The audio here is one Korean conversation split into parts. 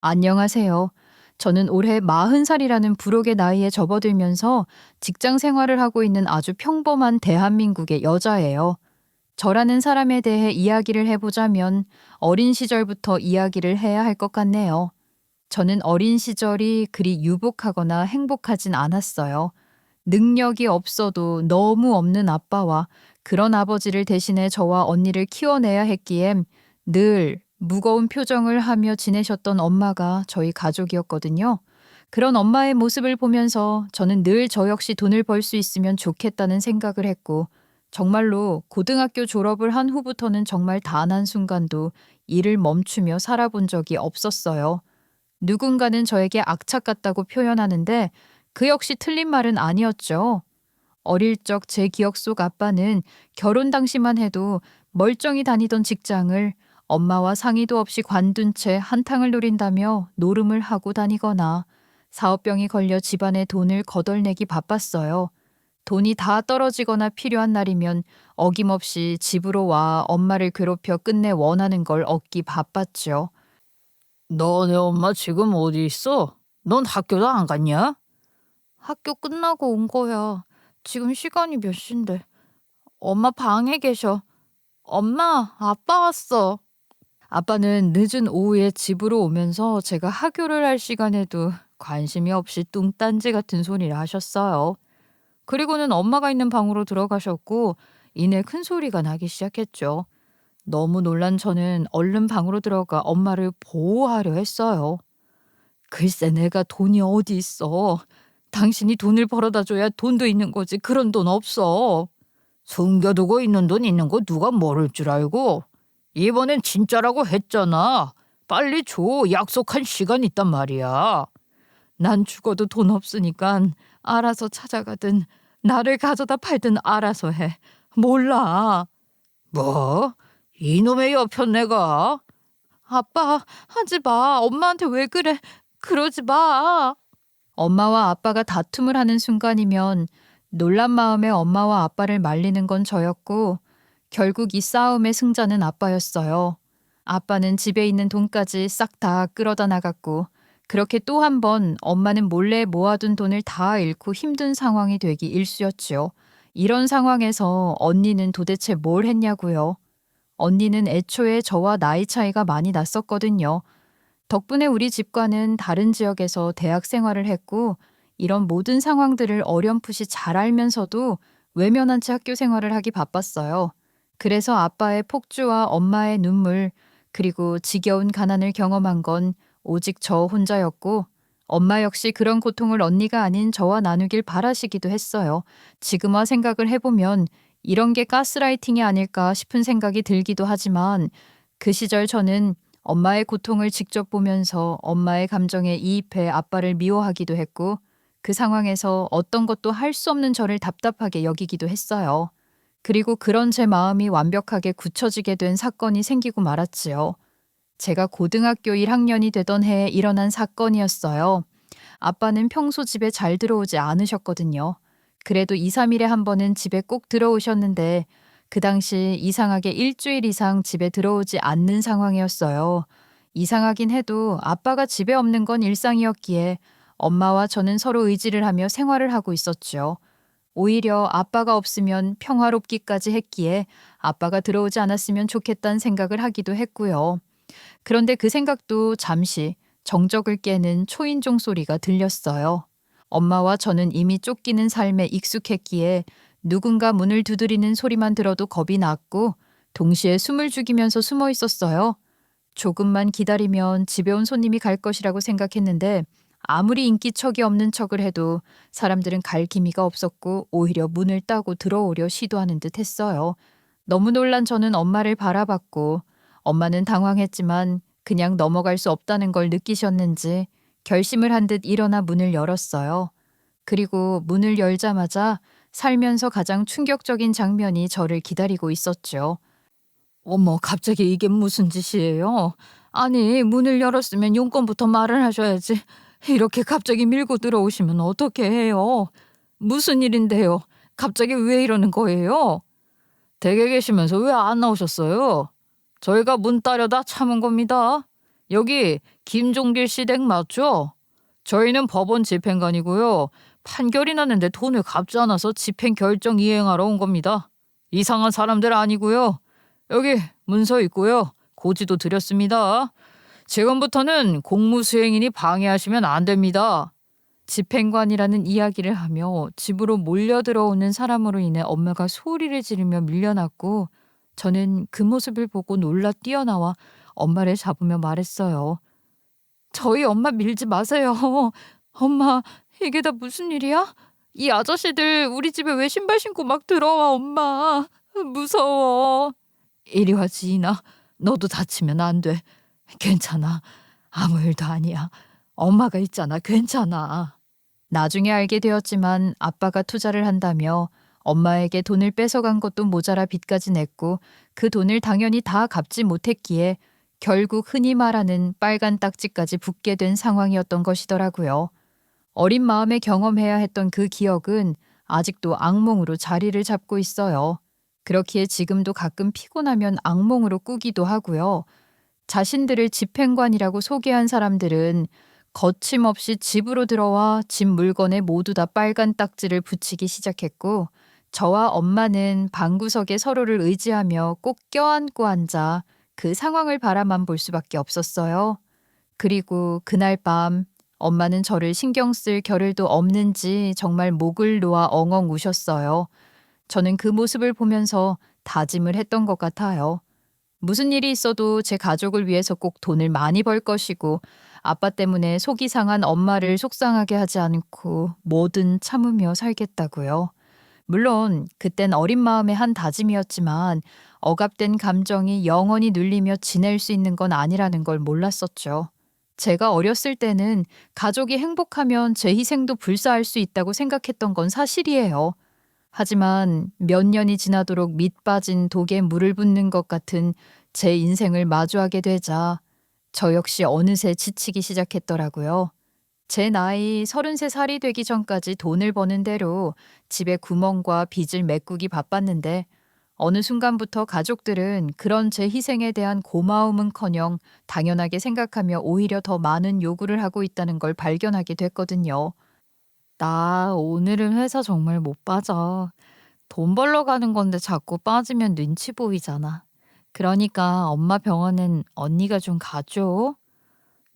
안녕하세요. 저는 올해 40살이라는 불혹의 나이에 접어들면서 직장 생활을 하고 있는 아주 평범한 대한민국의 여자예요. 저라는 사람에 대해 이야기를 해보자면 어린 시절부터 이야기를 해야 할 것 같네요. 저는 어린 시절이 그리 유복하거나 행복하진 않았어요. 능력이 없어도 너무 없는 아빠와 그런 아버지를 대신해 저와 언니를 키워내야 했기에 늘 무거운 표정을 하며 지내셨던 엄마가 저희 가족이었거든요. 그런 엄마의 모습을 보면서 저는 늘 저 역시 돈을 벌 수 있으면 좋겠다는 생각을 했고, 정말로 고등학교 졸업을 한 후부터는 정말 단 한순간도 일을 멈추며 살아본 적이 없었어요. 누군가는 저에게 악착 같다고 표현하는데 그 역시 틀린 말은 아니었죠. 어릴 적 제 기억 속 아빠는 결혼 당시만 해도 멀쩡히 다니던 직장을 엄마와 상의도 없이 관둔 채 한탕을 노린다며 노름을 하고 다니거나 사업병이 걸려 집안의 돈을 거덜내기 바빴어요. 돈이 다 떨어지거나 필요한 날이면 어김없이 집으로 와 엄마를 괴롭혀 끝내 원하는 걸 얻기 바빴죠. 너네 엄마 지금 어디 있어? 넌 학교도 안 갔냐? 학교 끝나고 온 거야. 지금 시간이 몇 시인데. 엄마 방에 계셔. 엄마, 아빠 왔어. 아빠는 늦은 오후에 집으로 오면서 제가 하교를 할 시간에도 관심이 없이 뚱딴지 같은 소리를 하셨어요. 그리고는 엄마가 있는 방으로 들어가셨고 이내 큰 소리가 나기 시작했죠. 너무 놀란 저는 얼른 방으로 들어가 엄마를 보호하려 했어요. 글쎄 내가 돈이 어디 있어. 당신이 돈을 벌어다 줘야 돈도 있는 거지. 그런 돈 없어. 숨겨두고 있는 돈 있는 거 누가 모를 줄 알고? 이번엔 진짜라고 했잖아. 빨리 줘. 약속한 시간 있단 말이야. 난 죽어도 돈 없으니까 알아서 찾아가든 나를 가져다 팔든 알아서 해. 몰라. 뭐? 이놈의 여편네가? 아빠, 하지 마. 엄마한테 왜 그래? 그러지 마. 엄마와 아빠가 다툼을 하는 순간이면 놀란 마음에 엄마와 아빠를 말리는 건 저였고, 결국 이 싸움의 승자는 아빠였어요. 아빠는 집에 있는 돈까지 싹 다 끌어다 나갔고, 그렇게 또 한 번 엄마는 몰래 모아둔 돈을 다 잃고 힘든 상황이 되기 일쑤였지요. 이런 상황에서 언니는 도대체 뭘 했냐고요? 언니는 애초에 저와 나이 차이가 많이 났었거든요. 덕분에 우리 집과는 다른 지역에서 대학 생활을 했고, 이런 모든 상황들을 어렴풋이 잘 알면서도 외면한 채 학교 생활을 하기 바빴어요. 그래서 아빠의 폭주와 엄마의 눈물, 그리고 지겨운 가난을 경험한 건 오직 저 혼자였고, 엄마 역시 그런 고통을 언니가 아닌 저와 나누길 바라시기도 했어요. 지금 와 생각을 해보면 이런 게 가스라이팅이 아닐까 싶은 생각이 들기도 하지만, 그 시절 저는 엄마의 고통을 직접 보면서 엄마의 감정에 이입해 아빠를 미워하기도 했고, 그 상황에서 어떤 것도 할 수 없는 저를 답답하게 여기기도 했어요. 그리고 그런 제 마음이 완벽하게 굳혀지게 된 사건이 생기고 말았지요. 제가 고등학교 1학년이 되던 해에 일어난 사건이었어요. 아빠는 평소 집에 잘 들어오지 않으셨거든요. 그래도 2, 3일에 한 번은 집에 꼭 들어오셨는데 그 당시 이상하게 일주일 이상 집에 들어오지 않는 상황이었어요. 이상하긴 해도 아빠가 집에 없는 건 일상이었기에 엄마와 저는 서로 의지를 하며 생활을 하고 있었죠. 오히려 아빠가 없으면 평화롭기까지 했기에 아빠가 들어오지 않았으면 좋겠다는 생각을 하기도 했고요. 그런데 그 생각도 잠시 정적을 깨는 초인종 소리가 들렸어요. 엄마와 저는 이미 쫓기는 삶에 익숙했기에 누군가 문을 두드리는 소리만 들어도 겁이 났고 동시에 숨을 죽이면서 숨어 있었어요. 조금만 기다리면 집에 온 손님이 갈 것이라고 생각했는데 아무리 인기척이 없는 척을 해도 사람들은 갈 기미가 없었고 오히려 문을 따고 들어오려 시도하는 듯 했어요. 너무 놀란 저는 엄마를 바라봤고 엄마는 당황했지만 그냥 넘어갈 수 없다는 걸 느끼셨는지 결심을 한 듯 일어나 문을 열었어요. 그리고 문을 열자마자 살면서 가장 충격적인 장면이 저를 기다리고 있었죠. 어머, 갑자기 이게 무슨 짓이에요? 아니, 문을 열었으면 용건부터 말을 하셔야지. 이렇게 갑자기 밀고 들어오시면 어떻게 해요? 무슨 일인데요? 갑자기 왜 이러는 거예요? 댁에 계시면서 왜 안 나오셨어요? 저희가 문 따려다 참은 겁니다. 여기 김종길 씨 댁 맞죠? 저희는 법원 집행관이고요. 판결이 났는데 돈을 갚지 않아서 집행 결정 이행하러 온 겁니다. 이상한 사람들 아니고요. 여기 문서 있고요. 고지도 드렸습니다. 지금부터는 공무수행인이 방해하시면 안 됩니다. 집행관이라는 이야기를 하며 집으로 몰려 들어오는 사람으로 인해 엄마가 소리를 지르며 밀려났고 저는 그 모습을 보고 놀라 뛰어나와 엄마를 잡으며 말했어요. 저희 엄마 밀지 마세요. 엄마, 이게 다 무슨 일이야? 이 아저씨들 우리 집에 왜 신발 신고 막 들어와, 엄마. 무서워. 이리 와, 지인아. 너도 다치면 안 돼. 괜찮아. 아무 일도 아니야. 엄마가 있잖아. 괜찮아. 나중에 알게 되었지만 아빠가 투자를 한다며 엄마에게 돈을 뺏어간 것도 모자라 빚까지 냈고 그 돈을 당연히 다 갚지 못했기에 결국 흔히 말하는 빨간 딱지까지 붙게 된 상황이었던 것이더라고요. 어린 마음에 경험해야 했던 그 기억은 아직도 악몽으로 자리를 잡고 있어요. 그렇기에 지금도 가끔 피곤하면 악몽으로 꾸기도 하고요. 자신들을 집행관이라고 소개한 사람들은 거침없이 집으로 들어와 집 물건에 모두 다 빨간 딱지를 붙이기 시작했고 저와 엄마는 방구석에 서로를 의지하며 꼭 껴안고 앉아 그 상황을 바라만 볼 수밖에 없었어요. 그리고 그날 밤 엄마는 저를 신경 쓸 겨를도 없는지 정말 목을 놓아 엉엉 우셨어요. 저는 그 모습을 보면서 다짐을 했던 것 같아요. 무슨 일이 있어도 제 가족을 위해서 꼭 돈을 많이 벌 것이고 아빠 때문에 속이 상한 엄마를 속상하게 하지 않고 뭐든 참으며 살겠다고요. 물론 그땐 어린 마음의 한 다짐이었지만 억압된 감정이 영원히 눌리며 지낼 수 있는 건 아니라는 걸 몰랐었죠. 제가 어렸을 때는 가족이 행복하면 제 희생도 불사할 수 있다고 생각했던 건 사실이에요. 하지만 몇 년이 지나도록 밑 빠진 독에 물을 붓는 것 같은 제 인생을 마주하게 되자 저 역시 어느새 지치기 시작했더라고요. 제 나이 33살이 되기 전까지 돈을 버는 대로 집에 구멍과 빚을 메꾸기 바빴는데 어느 순간부터 가족들은 그런 제 희생에 대한 고마움은커녕 당연하게 생각하며 오히려 더 많은 요구를 하고 있다는 걸 발견하게 됐거든요. 나 오늘은 회사 정말 못 빠져. 돈 벌러 가는 건데 자꾸 빠지면 눈치 보이잖아. 그러니까 엄마 병원엔 언니가 좀 가줘.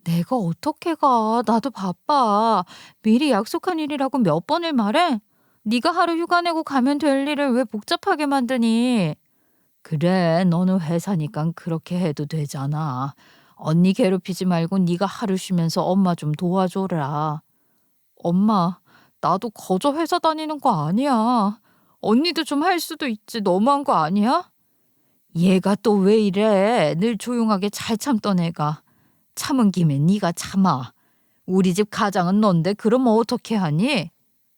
내가 어떻게 가? 나도 바빠. 미리 약속한 일이라고 몇 번을 말해? 네가 하루 휴가 내고 가면 될 일을 왜 복잡하게 만드니? 그래, 너는 회사니까 그렇게 해도 되잖아. 언니 괴롭히지 말고 네가 하루 쉬면서 엄마 좀 도와줘라. 엄마, 나도 거저 회사 다니는 거 아니야. 언니도 좀 할 수도 있지. 너무한 거 아니야? 얘가 또 왜 이래? 늘 조용하게 잘 참던 애가. 참은 김에 네가 참아. 우리 집 가장은 넌데 그럼 어떻게 하니?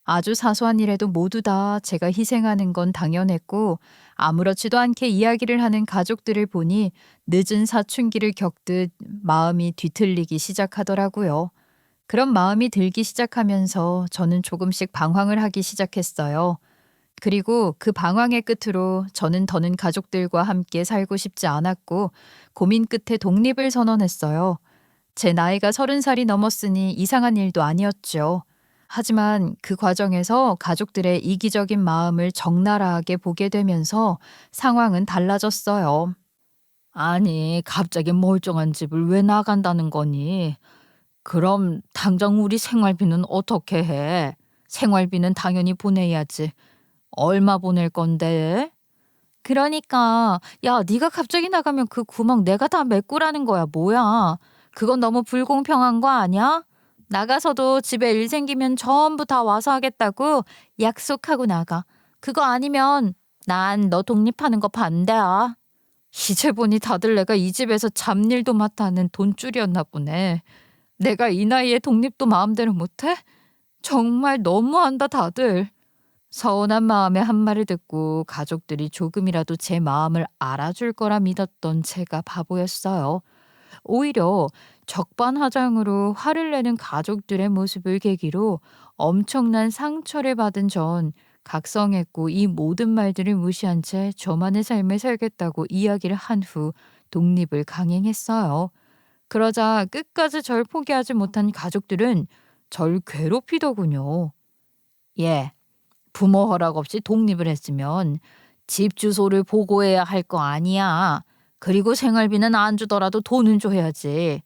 아주 사소한 일에도 모두 다 제가 희생하는 건 당연했고 아무렇지도 않게 이야기를 하는 가족들을 보니 늦은 사춘기를 겪듯 마음이 뒤틀리기 시작하더라고요. 그런 마음이 들기 시작하면서 저는 조금씩 방황을 하기 시작했어요. 그리고 그 방황의 끝으로 저는 더는 가족들과 함께 살고 싶지 않았고 고민 끝에 독립을 선언했어요. 제 나이가 30살이 넘었으니 이상한 일도 아니었죠. 하지만 그 과정에서 가족들의 이기적인 마음을 적나라하게 보게 되면서 상황은 달라졌어요. 아니, 갑자기 멀쩡한 집을 왜 나간다는 거니? 그럼 당장 우리 생활비는 어떻게 해? 생활비는 당연히 보내야지. 얼마 보낼 건데? 그러니까 야, 네가 갑자기 나가면 그 구멍 내가 다 메꾸라는 거야. 뭐야? 그건 너무 불공평한 거 아니야? 나가서도 집에 일 생기면 전부 다 와서 하겠다고 약속하고 나가. 그거 아니면 난 너 독립하는 거 반대야. 이제 보니 다들 내가 이 집에서 잡일도 맡아 하는 돈줄이었나 보네. 내가 이 나이에 독립도 마음대로 못해? 정말 너무한다 다들. 서운한 마음에 한 말을 듣고 가족들이 조금이라도 제 마음을 알아줄 거라 믿었던 제가 바보였어요. 오히려 적반하장으로 화를 내는 가족들의 모습을 계기로 엄청난 상처를 받은 전 각성했고 이 모든 말들을 무시한 채 저만의 삶을 살겠다고 이야기를 한 후 독립을 강행했어요. 그러자 끝까지 절 포기하지 못한 가족들은 절 괴롭히더군요. 예, 부모 허락 없이 독립을 했으면 집 주소를 보고해야 할 거 아니야. 그리고 생활비는 안 주더라도 돈은 줘야지.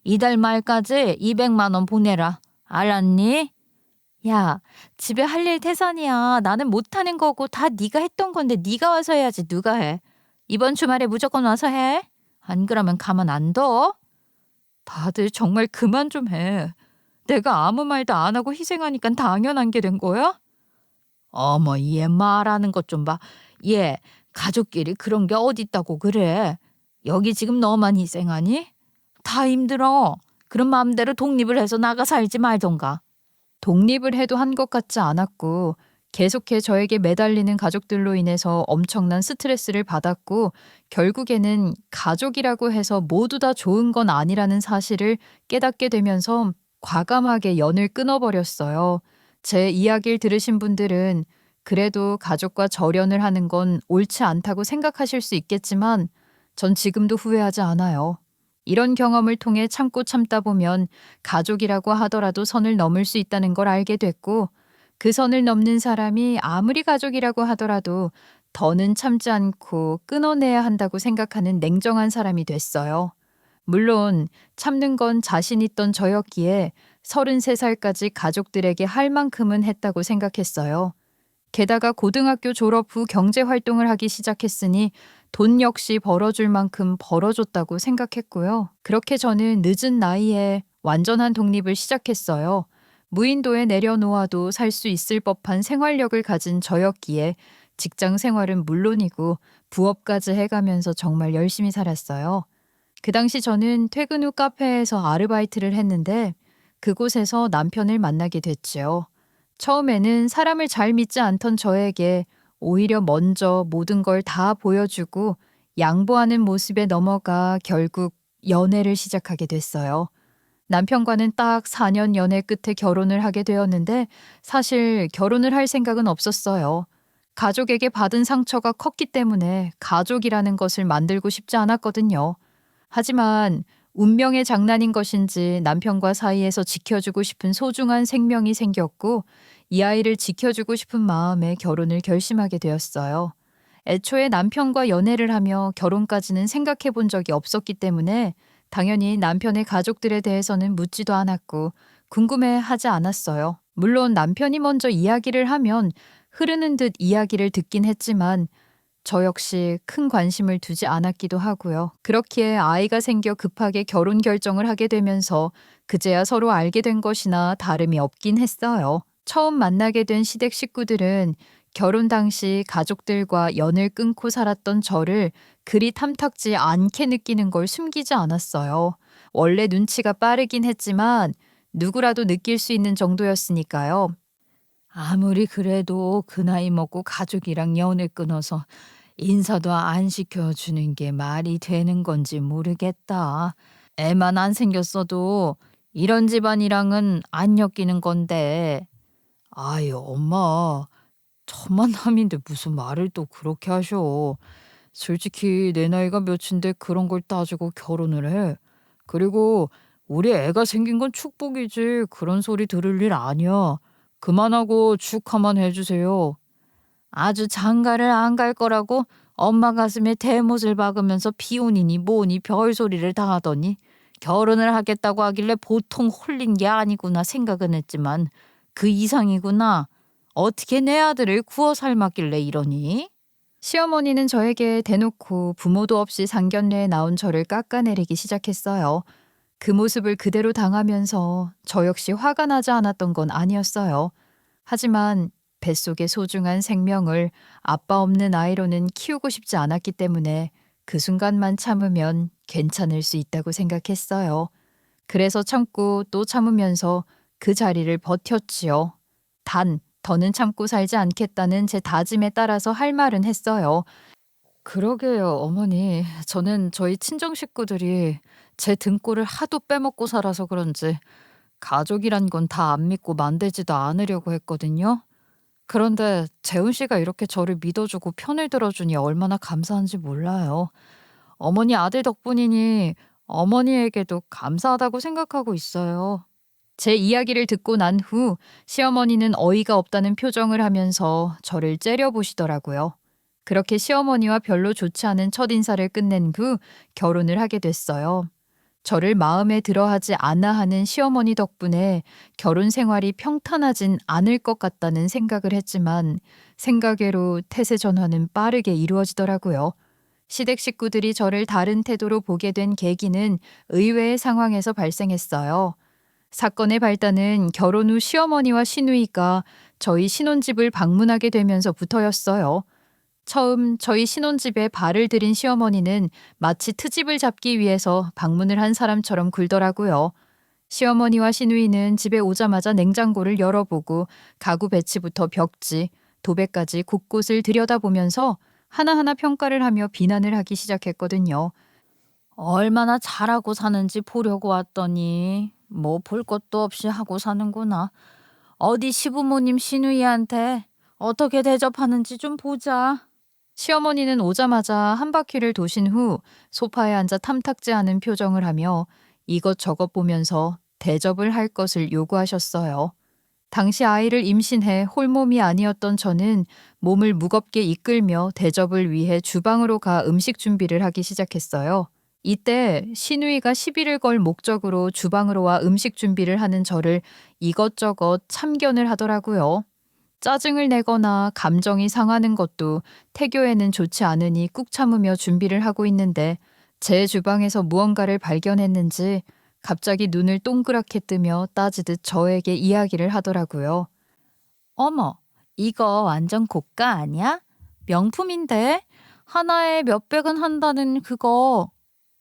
이달 말까지 200만 원 보내라. 알았니? 야, 집에 할 일 태산이야. 나는 못하는 거고 다 네가 했던 건데 네가 와서 해야지 누가 해. 이번 주말에 무조건 와서 해. 안 그러면 가만 안 둬. 다들 정말 그만 좀 해. 내가 아무 말도 안 하고 희생하니까 당연한 게 된 거야? 어머, 얘 말하는 것 좀 봐. 얘 가족끼리 그런 게 어딨다고 그래. 여기 지금 너만 희생하니? 다 힘들어. 그럼 마음대로 독립을 해서 나가 살지 말던가. 독립을 해도 한 것 같지 않았고 계속해 저에게 매달리는 가족들로 인해서 엄청난 스트레스를 받았고 결국에는 가족이라고 해서 모두 다 좋은 건 아니라는 사실을 깨닫게 되면서 과감하게 연을 끊어버렸어요. 제 이야기를 들으신 분들은 그래도 가족과 절연을 하는 건 옳지 않다고 생각하실 수 있겠지만 전 지금도 후회하지 않아요. 이런 경험을 통해 참고 참다 보면 가족이라고 하더라도 선을 넘을 수 있다는 걸 알게 됐고 그 선을 넘는 사람이 아무리 가족이라고 하더라도 더는 참지 않고 끊어내야 한다고 생각하는 냉정한 사람이 됐어요. 물론 참는 건 자신 있던 저였기에 33살까지 가족들에게 할 만큼은 했다고 생각했어요. 게다가 고등학교 졸업 후 경제활동을 하기 시작했으니 돈 역시 벌어줄 만큼 벌어줬다고 생각했고요. 그렇게 저는 늦은 나이에 완전한 독립을 시작했어요. 무인도에 내려놓아도 살 수 있을 법한 생활력을 가진 저였기에 직장 생활은 물론이고 부업까지 해가면서 정말 열심히 살았어요. 그 당시 저는 퇴근 후 카페에서 아르바이트를 했는데 그곳에서 남편을 만나게 됐죠. 처음에는 사람을 잘 믿지 않던 저에게 오히려 먼저 모든 걸 다 보여주고 양보하는 모습에 넘어가 결국 연애를 시작하게 됐어요. 남편과는 딱 4년 연애 끝에 결혼을 하게 되었는데 사실 결혼을 할 생각은 없었어요. 가족에게 받은 상처가 컸기 때문에 가족이라는 것을 만들고 싶지 않았거든요. 하지만 운명의 장난인 것인지 남편과 사이에서 지켜주고 싶은 소중한 생명이 생겼고 이 아이를 지켜주고 싶은 마음에 결혼을 결심하게 되었어요. 애초에 남편과 연애를 하며 결혼까지는 생각해 본 적이 없었기 때문에 당연히 남편의 가족들에 대해서는 묻지도 않았고 궁금해 하지 않았어요. 물론 남편이 먼저 이야기를 하면 흐르는 듯 이야기를 듣긴 했지만 저 역시 큰 관심을 두지 않았기도 하고요. 그렇기에 아이가 생겨 급하게 결혼 결정을 하게 되면서 그제야 서로 알게 된 것이나 다름이 없긴 했어요. 처음 만나게 된 시댁 식구들은 결혼 당시 가족들과 연을 끊고 살았던 저를 그리 탐탁지 않게 느끼는 걸 숨기지 않았어요. 원래 눈치가 빠르긴 했지만 누구라도 느낄 수 있는 정도였으니까요. 아무리 그래도 그 나이 먹고 가족이랑 연을 끊어서 인사도 안 시켜주는 게 말이 되는 건지 모르겠다. 애만 안 생겼어도 이런 집안이랑은 안 엮이는 건데. 아유, 엄마. 천만남인데 무슨 말을 또 그렇게 하셔. 솔직히 내 나이가 몇인데 그런 걸 따지고 결혼을 해. 그리고 우리 애가 생긴 건 축복이지 그런 소리 들을 일 아니야. 그만하고 축하만 해주세요. 아주 장가를 안 갈 거라고 엄마 가슴에 대못을 박으면서 비혼이니 뭐니 별소리를 다 하더니 결혼을 하겠다고 하길래 보통 홀린 게 아니구나 생각은 했지만 그 이상이구나. 어떻게 내 아들을 구워 삶았길래 이러니? 시어머니는 저에게 대놓고 부모도 없이 상견례에 나온 저를 깎아내리기 시작했어요. 그 모습을 그대로 당하면서 저 역시 화가 나지 않았던 건 아니었어요. 하지만 뱃속의 소중한 생명을 아빠 없는 아이로는 키우고 싶지 않았기 때문에 그 순간만 참으면 괜찮을 수 있다고 생각했어요. 그래서 참고 또 참으면서 그 자리를 버텼지요. 단, 더는 참고 살지 않겠다는 제 다짐에 따라서 할 말은 했어요. 그러게요, 어머니. 저는 저희 친정 식구들이 제 등골을 하도 빼먹고 살아서 그런지 가족이란 건 다 안 믿고 만들지도 않으려고 했거든요. 그런데 재훈 씨가 이렇게 저를 믿어주고 편을 들어주니 얼마나 감사한지 몰라요. 어머니 아들 덕분이니 어머니에게도 감사하다고 생각하고 있어요. 제 이야기를 듣고 난 후 시어머니는 어이가 없다는 표정을 하면서 저를 째려보시더라고요. 그렇게 시어머니와 별로 좋지 않은 첫인사를 끝낸 후 결혼을 하게 됐어요. 저를 마음에 들어하지 않아 하는 시어머니 덕분에 결혼 생활이 평탄하진 않을 것 같다는 생각을 했지만 생각외로 태세 전환은 빠르게 이루어지더라고요. 시댁 식구들이 저를 다른 태도로 보게 된 계기는 의외의 상황에서 발생했어요. 사건의 발단은 결혼 후 시어머니와 시누이가 저희 신혼집을 방문하게 되면서부터였어요. 처음 저희 신혼집에 발을 들인 시어머니는 마치 트집을 잡기 위해서 방문을 한 사람처럼 굴더라고요. 시어머니와 시누이는 집에 오자마자 냉장고를 열어보고 가구 배치부터 벽지, 도배까지 곳곳을 들여다보면서 하나하나 평가를 하며 비난을 하기 시작했거든요. 얼마나 잘하고 사는지 보려고 왔더니 뭐 볼 것도 없이 하고 사는구나. 어디 시부모님 시누이한테 어떻게 대접하는지 좀 보자. 시어머니는 오자마자 한 바퀴를 도신 후 소파에 앉아 탐탁지 않은 표정을 하며 이것저것 보면서 대접을 할 것을 요구하셨어요. 당시 아이를 임신해 홀몸이 아니었던 저는 몸을 무겁게 이끌며 대접을 위해 주방으로 가 음식 준비를 하기 시작했어요. 이때 시누이가 시비를 걸 목적으로 주방으로 와 음식 준비를 하는 저를 이것저것 참견을 하더라고요. 짜증을 내거나 감정이 상하는 것도 태교에는 좋지 않으니 꾹 참으며 준비를 하고 있는데 제 주방에서 무언가를 발견했는지 갑자기 눈을 동그랗게 뜨며 따지듯 저에게 이야기를 하더라고요. 어머, 이거 완전 고가 아니야? 명품인데? 하나에 몇백은 한다는 그거.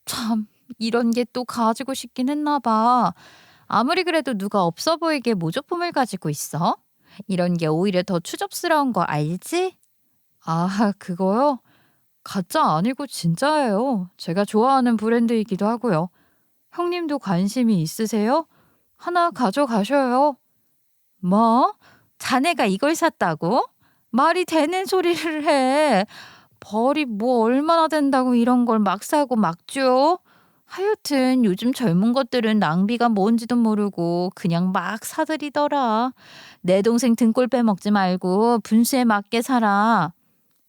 참, 이런 게 또 가지고 싶긴 했나 봐. 아무리 그래도 누가 없어 보이게 모조품을 가지고 있어? 이런 게 오히려 더 추접스러운 거 알지? 아, 그거요? 가짜 아니고 진짜예요. 제가 좋아하는 브랜드이기도 하고요. 형님도 관심이 있으세요? 하나 가져가셔요. 뭐? 자네가 이걸 샀다고? 말이 되는 소리를 해. 벌이 뭐 얼마나 된다고 이런 걸 막 사고 막 줘? 하여튼 요즘 젊은 것들은 낭비가 뭔지도 모르고 그냥 막 사들이더라. 내 동생 등골 빼먹지 말고 분수에 맞게 살아.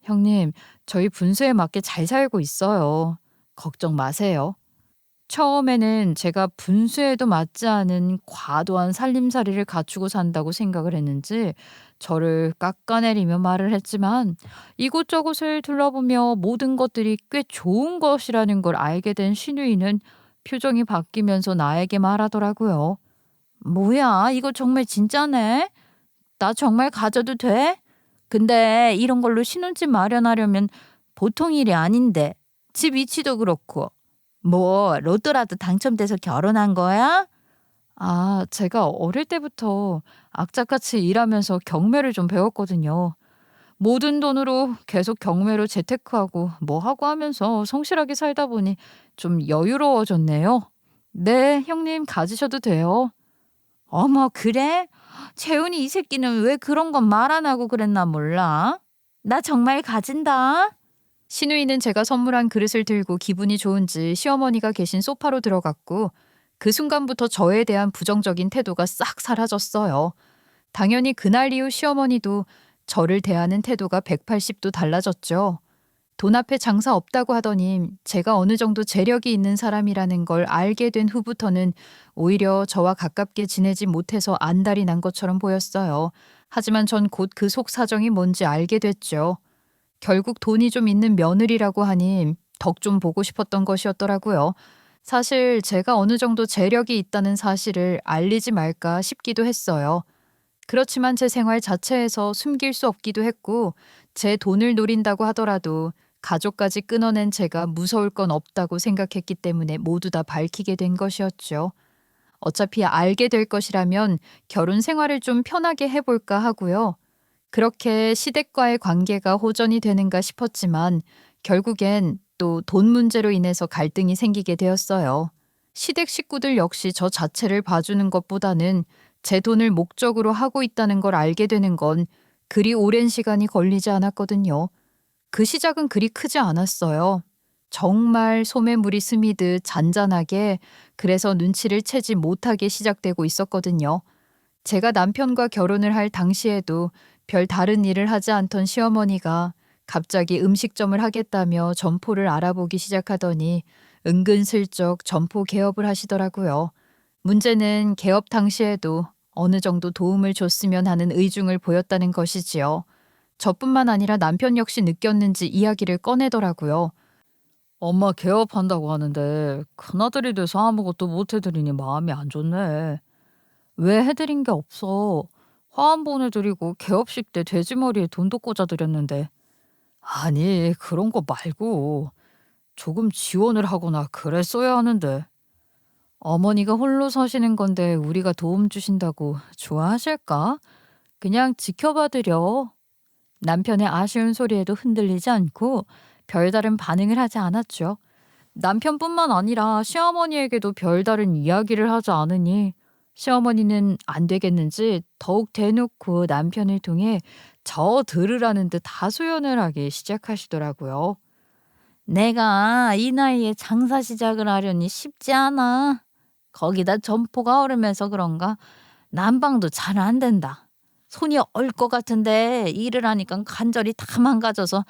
형님, 저희 분수에 맞게 잘 살고 있어요. 걱정 마세요. 처음에는 제가 분수에도 맞지 않은 과도한 살림살이를 갖추고 산다고 생각을 했는지 저를 깎아내리며 말을 했지만 이곳저곳을 둘러보며 모든 것들이 꽤 좋은 것이라는 걸 알게 된 시누이는 표정이 바뀌면서 나에게 말하더라고요. 뭐야, 이거 정말 진짜네? 나 정말 가져도 돼? 근데 이런 걸로 신혼집 마련하려면 보통 일이 아닌데. 집 위치도 그렇고. 뭐 로또라도 당첨돼서 결혼한 거야? 아, 제가 어릴 때부터 악착같이 일하면서 경매를 좀 배웠거든요. 모든 돈으로 계속 경매로 재테크하고 뭐 하고 하면서 성실하게 살다 보니 좀 여유로워졌네요. 네, 형님 가지셔도 돼요. 어머, 그래? 재훈이 이 새끼는 왜 그런 건 말 안 하고 그랬나 몰라. 나 정말 가진다. 시누이는 제가 선물한 그릇을 들고 기분이 좋은지 시어머니가 계신 소파로 들어갔고 그 순간부터 저에 대한 부정적인 태도가 싹 사라졌어요. 당연히 그날 이후 시어머니도 저를 대하는 태도가 180도 달라졌죠. 돈 앞에 장사 없다고 하더니 제가 어느 정도 재력이 있는 사람이라는 걸 알게 된 후부터는 오히려 저와 가깝게 지내지 못해서 안달이 난 것처럼 보였어요. 하지만 전 곧 그 속 사정이 뭔지 알게 됐죠. 결국 돈이 좀 있는 며느리라고 하니 덕 좀 보고 싶었던 것이었더라고요. 사실 제가 어느 정도 재력이 있다는 사실을 알리지 말까 싶기도 했어요. 그렇지만 제 생활 자체에서 숨길 수 없기도 했고 제 돈을 노린다고 하더라도 가족까지 끊어낸 제가 무서울 건 없다고 생각했기 때문에 모두 다 밝히게 된 것이었죠. 어차피 알게 될 것이라면 결혼 생활을 좀 편하게 해볼까 하고요. 그렇게 시댁과의 관계가 호전이 되는가 싶었지만 결국엔 또 돈 문제로 인해서 갈등이 생기게 되었어요. 시댁 식구들 역시 저 자체를 봐주는 것보다는 제 돈을 목적으로 하고 있다는 걸 알게 되는 건 그리 오랜 시간이 걸리지 않았거든요. 그 시작은 그리 크지 않았어요. 정말 소매물이 스미듯 잔잔하게 그래서 눈치를 채지 못하게 시작되고 있었거든요. 제가 남편과 결혼을 할 당시에도 별 다른 일을 하지 않던 시어머니가 갑자기 음식점을 하겠다며 점포를 알아보기 시작하더니 은근슬쩍 점포 개업을 하시더라고요. 문제는 개업 당시에도 어느 정도 도움을 줬으면 하는 의중을 보였다는 것이지요. 저뿐만 아니라 남편 역시 느꼈는지 이야기를 꺼내더라고요. 엄마 개업한다고 하는데 큰아들이 돼서 아무것도 못 해드리니 마음이 안 좋네. 왜 해드린 게 없어? 화한 보내드리고 개업식 때 돼지머리에 돈도 꽂아드렸는데. 아니 그런 거 말고 조금 지원을 하거나 그랬어야 하는데. 어머니가 홀로 서시는 건데 우리가 도움 주신다고 좋아하실까? 그냥 지켜봐드려. 남편의 아쉬운 소리에도 흔들리지 않고 별다른 반응을 하지 않았죠. 남편뿐만 아니라 시어머니에게도 별다른 이야기를 하지 않으니 시어머니는 안 되겠는지 더욱 대놓고 남편을 통해 저 들으라는 듯 하소연을 하기 시작하시더라고요. 내가 이 나이에 장사 시작을 하려니 쉽지 않아. 거기다 점포가 오르면서 그런가 난방도 잘 안 된다. 손이 얼 것 같은데 일을 하니까 관절이 다 망가져서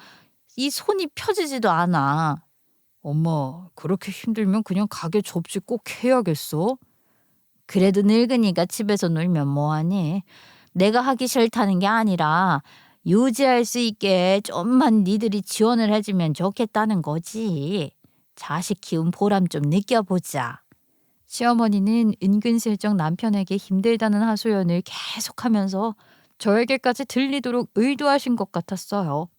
이 손이 펴지지도 않아. 엄마, 그렇게 힘들면 그냥 가게 접시 꼭 해야겠어? 그래도 늙으니까 집에서 놀면 뭐하니? 내가 하기 싫다는 게 아니라 유지할 수 있게 좀만 니들이 지원을 해주면 좋겠다는 거지. 자식 키운 보람 좀 느껴보자. 시어머니는 은근슬쩍 남편에게 힘들다는 하소연을 계속하면서 저에게까지 들리도록 의도하신 것 같았어요.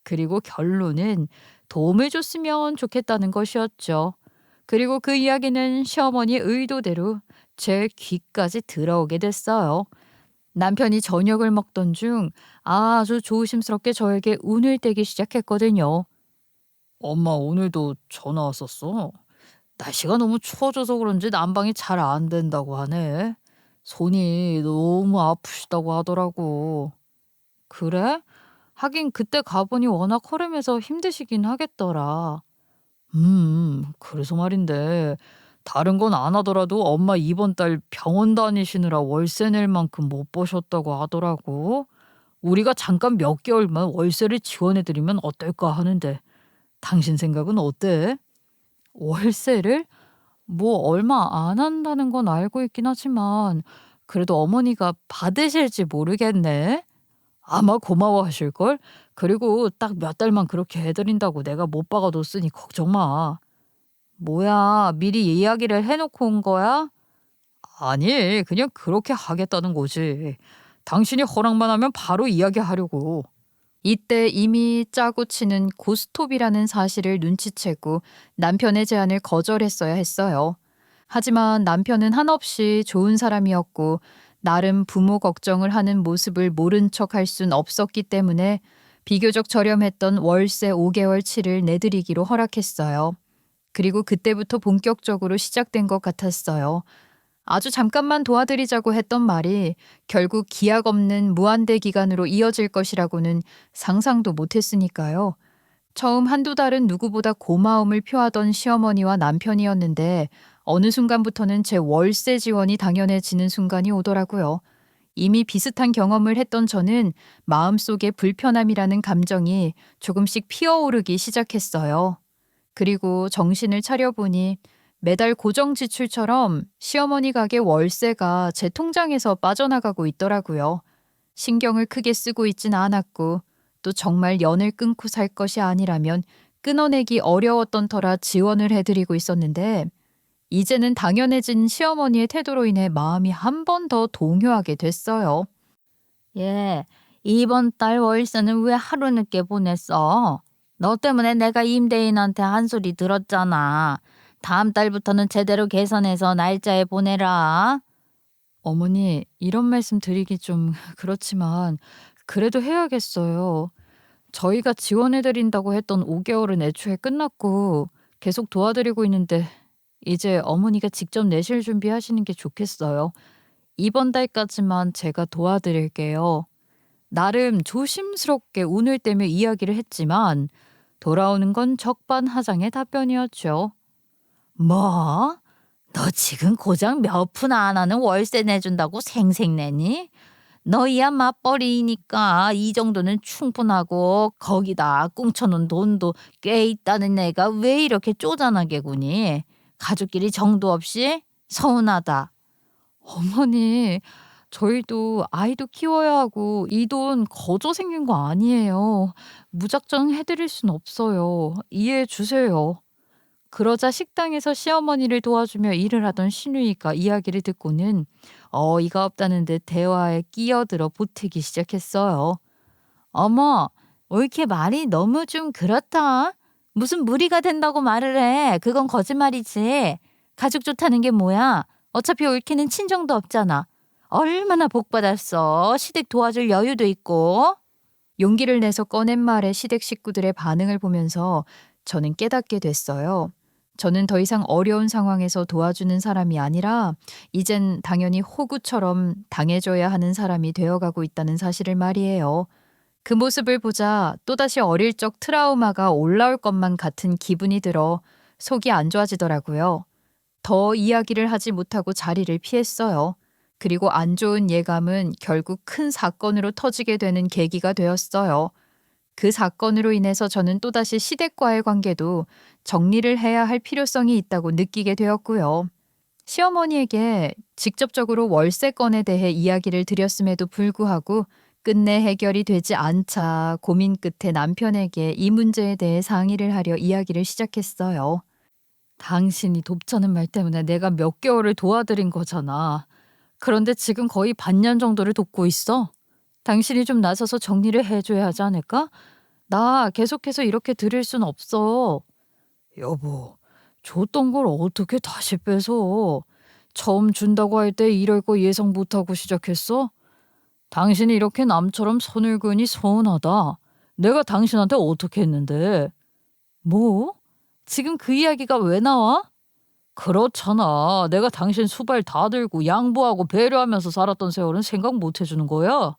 그리고 결론은 도움을 줬으면 좋겠다는 것이었죠. 그리고 그 이야기는 시어머니 의도대로 제 귀까지 들어오게 됐어요. 남편이 저녁을 먹던 중 아주 조심스럽게 저에게 운을 떼기 시작했거든요. 엄마 오늘도 전화 왔었어. 날씨가 너무 추워져서 그런지 난방이 잘 안 된다고 하네. 손이 너무 아프시다고 하더라고. 그래? 하긴 그때 가보니 워낙 허름해서 힘드시긴 하겠더라. 그래서 말인데 다른 건 안 하더라도 엄마 이번 달 병원 다니시느라 월세 낼 만큼 못 버셨다고 하더라고. 우리가 잠깐 몇 개월만 월세를 지원해드리면 어떨까 하는데 당신 생각은 어때? 월세를? 뭐 얼마 안 한다는 건 알고 있긴 하지만 그래도 어머니가 받으실지 모르겠네. 아마 고마워하실걸? 그리고 딱 몇 달만 그렇게 해드린다고 내가 못 박아뒀으니 걱정 마. 뭐야, 미리 이야기를 해놓고 온 거야? 아니, 그냥 그렇게 하겠다는 거지. 당신이 허락만 하면 바로 이야기하려고. 이때 이미 짜고 치는 고스톱이라는 사실을 눈치채고 남편의 제안을 거절했어야 했어요. 하지만 남편은 한없이 좋은 사람이었고 나름 부모 걱정을 하는 모습을 모른 척 할 순 없었기 때문에 비교적 저렴했던 월세 5개월치를 내드리기로 허락했어요. 그리고 그때부터 본격적으로 시작된 것 같았어요. 아주 잠깐만 도와드리자고 했던 말이 결국 기약 없는 무한대 기간으로 이어질 것이라고는 상상도 못했으니까요. 처음 한두 달은 누구보다 고마움을 표하던 시어머니와 남편이었는데 어느 순간부터는 제 월세 지원이 당연해지는 순간이 오더라고요. 이미 비슷한 경험을 했던 저는 마음속에 불편함이라는 감정이 조금씩 피어오르기 시작했어요. 그리고 정신을 차려보니 매달 고정 지출처럼 시어머니 가게 월세가 제 통장에서 빠져나가고 있더라고요. 신경을 크게 쓰고 있진 않았고 또 정말 연을 끊고 살 것이 아니라면 끊어내기 어려웠던 터라 지원을 해드리고 있었는데 이제는 당연해진 시어머니의 태도로 인해 마음이 한 번 더 동요하게 됐어요. 예, 이번 달 월세는 왜 하루 늦게 보냈어? 너 때문에 내가 임대인한테 한 소리 들었잖아. 다음 달부터는 제대로 계산해서 날짜에 보내라. 어머니, 이런 말씀 드리기 좀 그렇지만 그래도 해야겠어요. 저희가 지원해드린다고 했던 5개월은 애초에 끝났고 계속 도와드리고 있는데 이제 어머니가 직접 내실 준비하시는 게 좋겠어요. 이번 달까지만 제가 도와드릴게요. 나름 조심스럽게 운을 떼며 이야기를 했지만 돌아오는 건 적반하장의 답변이었죠. 뭐? 너 지금 고작 몇 푼 안 하는 월세 내준다고 생색내니? 너희야 맞벌이니까 이 정도는 충분하고 거기다 꿍쳐놓은 돈도 꽤 있다는 애가 왜 이렇게 쪼잔하게 구니? 가족끼리 정도 없이? 서운하다. 어머니, 저희도 아이도 키워야 하고 이 돈 거저 생긴 거 아니에요. 무작정 해드릴 순 없어요. 이해해 주세요. 그러자 식당에서 시어머니를 도와주며 일을 하던 신우이가 이야기를 듣고는 어이가 없다는 듯 대화에 끼어들어 보태기 시작했어요. 어머, 옳게 말이 너무 좀 그렇다. 무슨 무리가 된다고 말을 해. 그건 거짓말이지. 가족 좋다는 게 뭐야? 어차피 옳게는 친정도 없잖아. 얼마나 복받았어. 시댁 도와줄 여유도 있고. 용기를 내서 꺼낸 말에 시댁 식구들의 반응을 보면서 저는 깨닫게 됐어요. 저는 더 이상 어려운 상황에서 도와주는 사람이 아니라 이젠 당연히 호구처럼 당해줘야 하는 사람이 되어가고 있다는 사실을 말이에요. 그 모습을 보자 또다시 어릴 적 트라우마가 올라올 것만 같은 기분이 들어 속이 안 좋아지더라고요. 더 이야기를 하지 못하고 자리를 피했어요. 그리고 안 좋은 예감은 결국 큰 사건으로 터지게 되는 계기가 되었어요. 그 사건으로 인해서 저는 또다시 시댁과의 관계도 정리를 해야 할 필요성이 있다고 느끼게 되었고요. 시어머니에게 직접적으로 월세건에 대해 이야기를 드렸음에도 불구하고 끝내 해결이 되지 않자 고민 끝에 남편에게 이 문제에 대해 상의를 하려 이야기를 시작했어요. 당신이 돕자는 말 때문에 내가 몇 개월을 도와드린 거잖아. 그런데 지금 거의 반년 정도를 돕고 있어. 당신이 좀 나서서 정리를 해줘야 하지 않을까? 나 계속해서 이렇게 드릴 순 없어. 여보, 줬던 걸 어떻게 다시 뺏어? 처음 준다고 할 때 이럴 거 예상 못하고 시작했어? 당신이 이렇게 남처럼 손을 그으니 서운하다. 내가 당신한테 어떻게 했는데? 뭐? 지금 그 이야기가 왜 나와? 그렇잖아. 내가 당신 수발 다 들고 양보하고 배려하면서 살았던 세월은 생각 못 해주는 거야?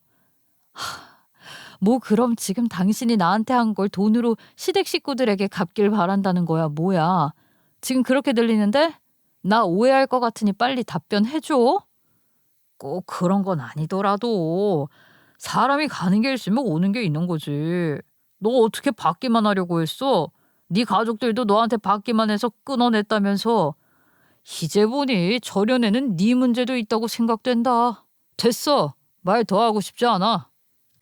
뭐 그럼 지금 당신이 나한테 한 걸 돈으로 시댁 식구들에게 갚길 바란다는 거야 뭐야? 지금 그렇게 들리는데? 나 오해할 것 같으니 빨리 답변해줘. 꼭 그런 건 아니더라도 사람이 가는 게 있으면 오는 게 있는 거지. 너 어떻게 받기만 하려고 했어? 네 가족들도 너한테 받기만 해서 끊어냈다면서. 이제 보니 저련에는 네 문제도 있다고 생각된다. 됐어. 말 더 하고 싶지 않아.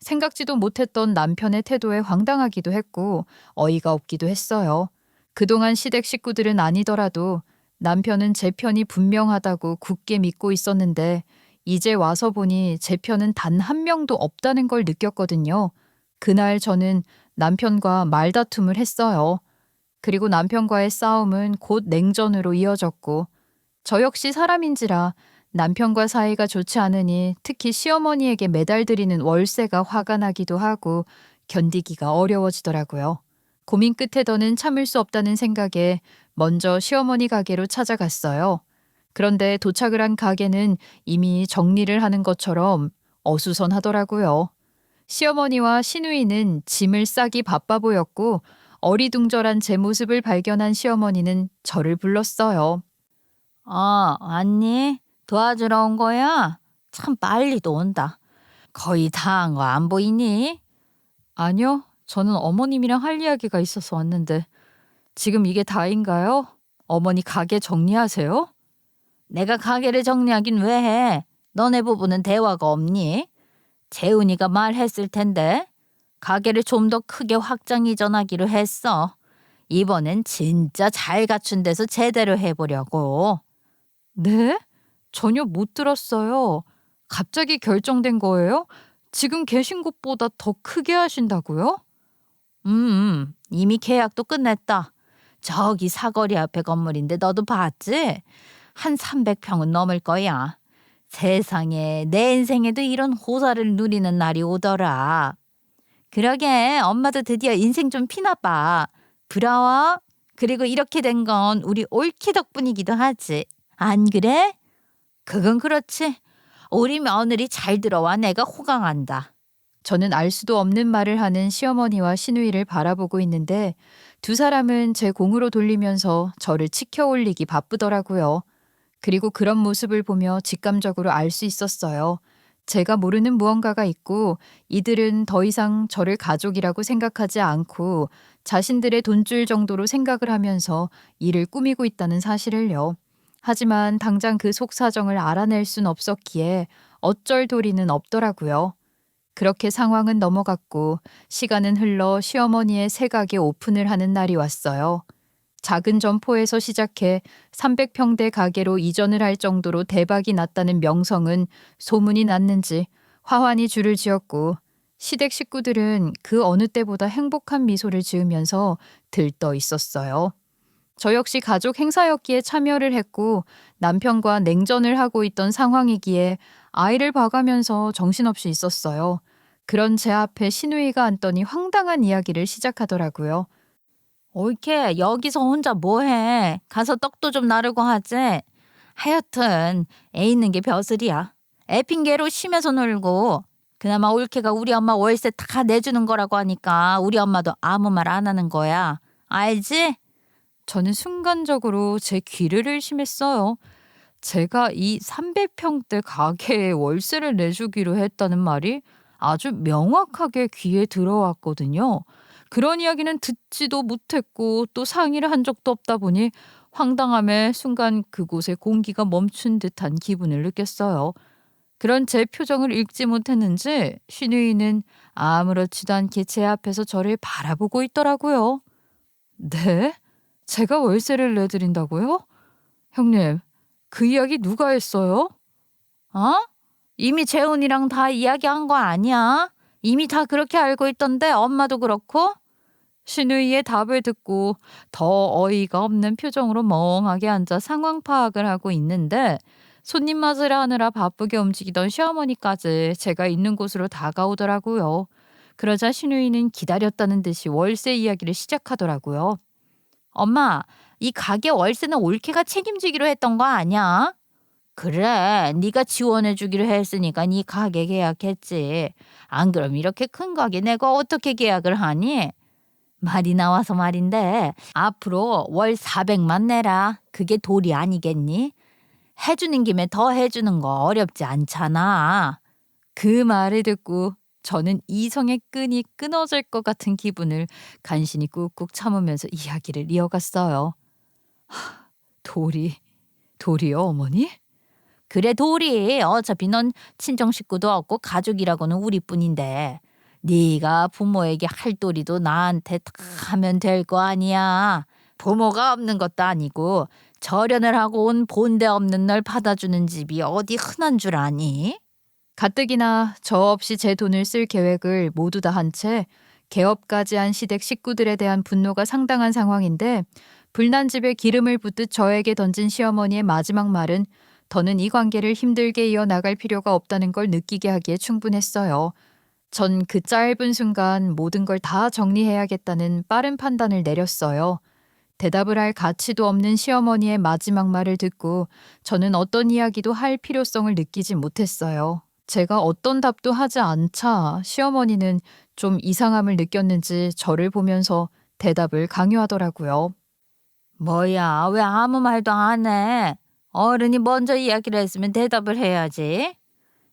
생각지도 못했던 남편의 태도에 황당하기도 했고 어이가 없기도 했어요. 그동안 시댁 식구들은 아니더라도 남편은 제 편이 분명하다고 굳게 믿고 있었는데 이제 와서 보니 제 편은 단 한 명도 없다는 걸 느꼈거든요. 그날 저는 남편과 말다툼을 했어요. 그리고 남편과의 싸움은 곧 냉전으로 이어졌고 저 역시 사람인지라 남편과 사이가 좋지 않으니 특히 시어머니에게 매달드리는 월세가 화가 나기도 하고 견디기가 어려워지더라고요. 고민 끝에 더는 참을 수 없다는 생각에 먼저 시어머니 가게로 찾아갔어요. 그런데 도착을 한 가게는 이미 정리를 하는 것처럼 어수선하더라고요. 시어머니와 시누이는 짐을 싸기 바빠 보였고 어리둥절한 제 모습을 발견한 시어머니는 저를 불렀어요. 왔니? 도와주러 온 거야? 참 빨리도 온다. 거의 다 한 거 안 보이니? 아니요. 저는 어머님이랑 할 이야기가 있어서 왔는데 지금 이게 다인가요? 어머니 가게 정리하세요? 내가 가게를 정리하긴 왜 해? 너네 부부는 대화가 없니? 재훈이가 말했을 텐데 가게를 좀 더 크게 확장 이전하기로 했어. 이번엔 진짜 잘 갖춘 데서 제대로 해보려고. 네? 전혀 못 들었어요. 갑자기 결정된 거예요? 지금 계신 곳보다 더 크게 하신다고요? 이미 계약도 끝냈다. 저기 사거리 앞에 건물인데 너도 봤지? 한 300평은 넘을 거야. 세상에 내 인생에도 이런 호사를 누리는 날이 오더라. 그러게 엄마도 드디어 인생 좀 피나 봐. 부러워? 그리고 이렇게 된 건 우리 올키 덕분이기도 하지. 안 그래? 그건 그렇지. 우리 며느리 잘 들어와 내가 호강한다. 저는 알 수도 없는 말을 하는 시어머니와 시누이를 바라보고 있는데 두 사람은 제 공으로 돌리면서 저를 치켜 올리기 바쁘더라고요. 그리고 그런 모습을 보며 직감적으로 알 수 있었어요. 제가 모르는 무언가가 있고 이들은 더 이상 저를 가족이라고 생각하지 않고 자신들의 돈줄 정도로 생각을 하면서 일을 꾸미고 있다는 사실을요. 하지만 당장 그 속사정을 알아낼 순 없었기에 어쩔 도리는 없더라고요. 그렇게 상황은 넘어갔고 시간은 흘러 시어머니의 새가게 오픈을 하는 날이 왔어요. 작은 점포에서 시작해 300평대 가게로 이전을 할 정도로 대박이 났다는 명성은 소문이 났는지 화환이 줄을 지었고 시댁 식구들은 그 어느 때보다 행복한 미소를 지으면서 들떠 있었어요. 저 역시 가족 행사였기에 참여를 했고 남편과 냉전을 하고 있던 상황이기에 아이를 봐가면서 정신없이 있었어요. 그런 제 앞에 시누이가 앉더니 황당한 이야기를 시작하더라고요. 옳게 여기서 혼자 뭐해? 가서 떡도 좀 나르고 하지. 하여튼 애 있는 게 벼슬이야. 애 핑계로 심해서 놀고. 그나마 올케가 우리 엄마 월세 다 내주는 거라고 하니까 우리 엄마도 아무 말 안 하는 거야. 알지? 저는 순간적으로 제 귀를 의심했어요. 제가 이 300평대 가게에 월세를 내주기로 했다는 말이 아주 명확하게 귀에 들어왔거든요. 그런 이야기는 듣지도 못했고 또 상의를 한 적도 없다 보니 황당함에 순간 그곳에 공기가 멈춘 듯한 기분을 느꼈어요. 그런 제 표정을 읽지 못했는지 시누이는 아무렇지도 않게 제 앞에서 저를 바라보고 있더라고요. 네? 제가 월세를 내드린다고요? 형님, 그 이야기 누가 했어요? 어? 이미 재훈이랑 다 이야기한 거 아니야? 이미 다 그렇게 알고 있던데 엄마도 그렇고? 시누이의 답을 듣고 더 어이가 없는 표정으로 멍하게 앉아 상황 파악을 하고 있는데 손님 맞으려 하느라 바쁘게 움직이던 시어머니까지 제가 있는 곳으로 다가오더라고요. 그러자 시누이는 기다렸다는 듯이 월세 이야기를 시작하더라고요. 엄마, 이 가게 월세는 올케가 책임지기로 했던 거 아니야? 그래, 네가 지원해 주기로 했으니까 네 가게 계약했지. 안 그럼 이렇게 큰 가게 내가 어떻게 계약을 하니? 말이 나와서 말인데 앞으로 월 400만 내라. 그게 도리 아니겠니? 해주는 김에 더 해주는 거 어렵지 않잖아. 그 말을 듣고 저는 이성의 끈이 끊어질 것 같은 기분을 간신히 꾹꾹 참으면서 이야기를 이어갔어요. 도리요, 어머니? 그래 도리 어차피 넌 친정 식구도 없고 가족이라고는 우리뿐인데 네가 부모에게 할 도리도 나한테 다 하면 될 거 아니야. 부모가 없는 것도 아니고 절연을 하고 온 본데 없는 널 받아주는 집이 어디 흔한 줄 아니? 가뜩이나 저 없이 제 돈을 쓸 계획을 모두 다 한 채 개업까지 한 시댁 식구들에 대한 분노가 상당한 상황인데 불난 집에 기름을 붓듯 저에게 던진 시어머니의 마지막 말은 더는 이 관계를 힘들게 이어나갈 필요가 없다는 걸 느끼게 하기에 충분했어요. 전 그 짧은 순간 모든 걸 다 정리해야겠다는 빠른 판단을 내렸어요. 대답을 할 가치도 없는 시어머니의 마지막 말을 듣고 저는 어떤 이야기도 할 필요성을 느끼지 못했어요. 제가 어떤 답도 하지 않자 시어머니는 좀 이상함을 느꼈는지 저를 보면서 대답을 강요하더라고요. 뭐야 왜 아무 말도 안 해? 어른이 먼저 이야기를 했으면 대답을 해야지.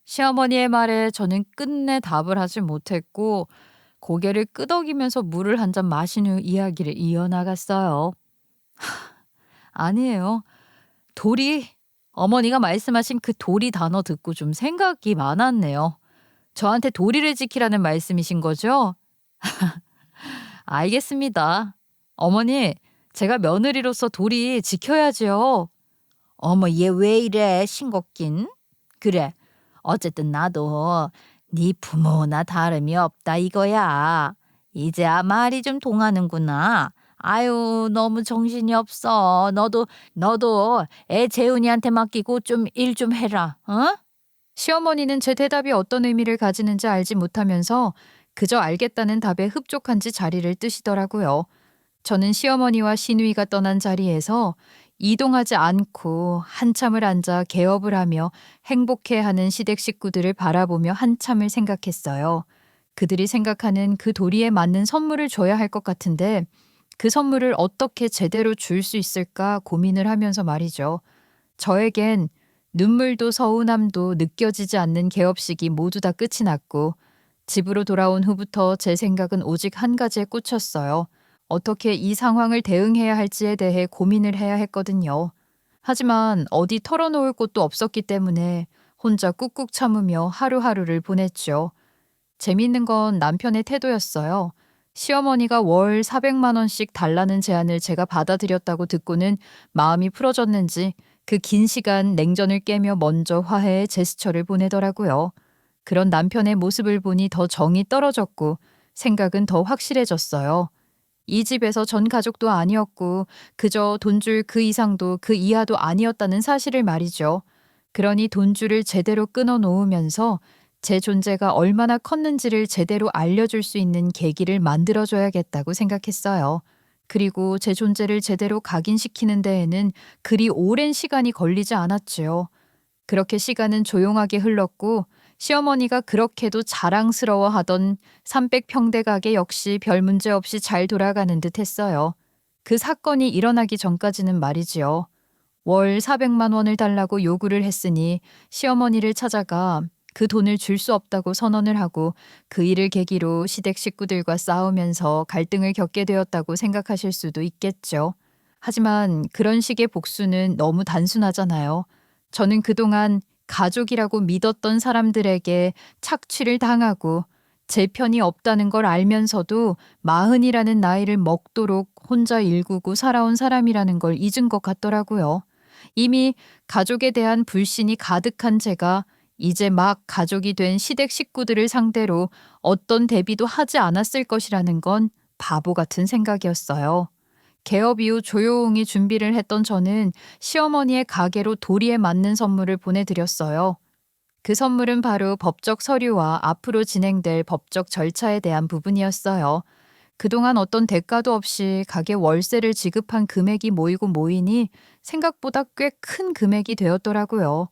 시어머니의 말에 저는 끝내 답을 하지 못했고 고개를 끄덕이면서 물을 한 잔 마신 후 이야기를 이어나갔어요. 아니에요. 도리, 어머니가 말씀하신 그 도리 단어 듣고 좀 생각이 많았네요. 저한테 도리를 지키라는 말씀이신 거죠? 알겠습니다. 어머니, 제가 며느리로서 도리 지켜야지요. 어머 얘 왜 이래 싱겁긴. 그래 어쨌든 나도 네 부모나 다름이 없다 이거야. 이제야 말이 좀 통하는구나. 아유 너무 정신이 없어. 너도 애 재훈이한테 맡기고 좀 일 좀 해라. 어? 시어머니는 제 대답이 어떤 의미를 가지는지 알지 못하면서 그저 알겠다는 답에 흡족한지 자리를 뜨시더라고요. 저는 시어머니와 시누이가 떠난 자리에서 이동하지 않고 한참을 앉아 개업을 하며 행복해하는 시댁 식구들을 바라보며 한참을 생각했어요. 그들이 생각하는 그 도리에 맞는 선물을 줘야 할 것 같은데 그 선물을 어떻게 제대로 줄 수 있을까 고민을 하면서 말이죠. 저에겐 눈물도 서운함도 느껴지지 않는 개업식이 모두 다 끝이 났고 집으로 돌아온 후부터 제 생각은 오직 한 가지에 꽂혔어요. 어떻게 이 상황을 대응해야 할지에 대해 고민을 해야 했거든요. 하지만 어디 털어놓을 곳도 없었기 때문에 혼자 꾹꾹 참으며 하루하루를 보냈죠. 재미있는 건 남편의 태도였어요. 시어머니가 월 400만 원씩 달라는 제안을 제가 받아들였다고 듣고는 마음이 풀어졌는지 그 긴 시간 냉전을 깨며 먼저 화해의 제스처를 보내더라고요. 그런 남편의 모습을 보니 더 정이 떨어졌고 생각은 더 확실해졌어요. 이 집에서 전 가족도 아니었고 그저 돈 줄 그 이상도 그 이하도 아니었다는 사실을 말이죠. 그러니 돈줄을 제대로 끊어 놓으면서 제 존재가 얼마나 컸는지를 제대로 알려줄 수 있는 계기를 만들어줘야겠다고 생각했어요. 그리고 제 존재를 제대로 각인시키는 데에는 그리 오랜 시간이 걸리지 않았지요. 그렇게 시간은 조용하게 흘렀고 시어머니가 그렇게도 자랑스러워하던 300평대 가게 역시 별 문제 없이 잘 돌아가는 듯 했어요. 그 사건이 일어나기 전까지는 말이지요. 월 400만 원을 달라고 요구를 했으니 시어머니를 찾아가 그 돈을 줄 수 없다고 선언을 하고 그 일을 계기로 시댁 식구들과 싸우면서 갈등을 겪게 되었다고 생각하실 수도 있겠죠. 하지만 그런 식의 복수는 너무 단순하잖아요. 저는 그동안 가족이라고 믿었던 사람들에게 착취를 당하고 제 편이 없다는 걸 알면서도 마흔이라는 나이를 먹도록 혼자 일구고 살아온 사람이라는 걸 잊은 것 같더라고요. 이미 가족에 대한 불신이 가득한 제가 이제 막 가족이 된 시댁 식구들을 상대로 어떤 대비도 하지 않았을 것이라는 건 바보 같은 생각이었어요. 개업 이후 조용히 준비를 했던 저는 시어머니의 가게로 도리에 맞는 선물을 보내드렸어요. 그 선물은 바로 법적 서류와 앞으로 진행될 법적 절차에 대한 부분이었어요. 그동안 어떤 대가도 없이 가게 월세를 지급한 금액이 모이고 모이니 생각보다 꽤 큰 금액이 되었더라고요.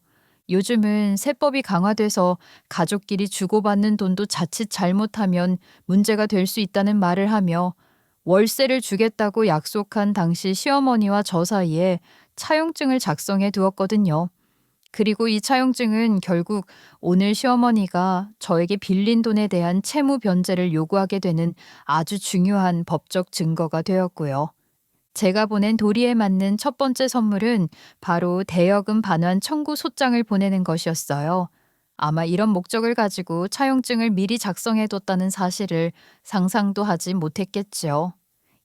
요즘은 세법이 강화돼서 가족끼리 주고받는 돈도 자칫 잘못하면 문제가 될 수 있다는 말을 하며 월세를 주겠다고 약속한 당시 시어머니와 저 사이에 차용증을 작성해 두었거든요. 그리고 이 차용증은 결국 오늘 시어머니가 저에게 빌린 돈에 대한 채무 변제를 요구하게 되는 아주 중요한 법적 증거가 되었고요. 제가 보낸 도리에 맞는 첫 번째 선물은 바로 대여금 반환 청구 소장을 보내는 것이었어요. 아마 이런 목적을 가지고 차용증을 미리 작성해뒀다는 사실을 상상도 하지 못했겠지요.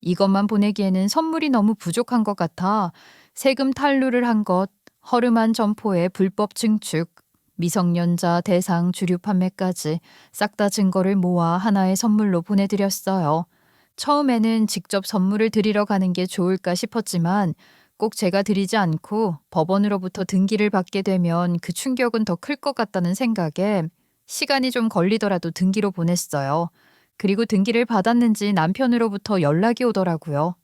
이것만 보내기에는 선물이 너무 부족한 것 같아 세금 탈루를 한 것, 허름한 점포의 불법 증축, 미성년자 대상 주류 판매까지 싹 다 증거를 모아 하나의 선물로 보내드렸어요. 처음에는 직접 선물을 드리러 가는 게 좋을까 싶었지만 꼭 제가 드리지 않고 법원으로부터 등기를 받게 되면 그 충격은 더 클 것 같다는 생각에 시간이 좀 걸리더라도 등기로 보냈어요. 그리고 등기를 받았는지 남편으로부터 연락이 오더라고요.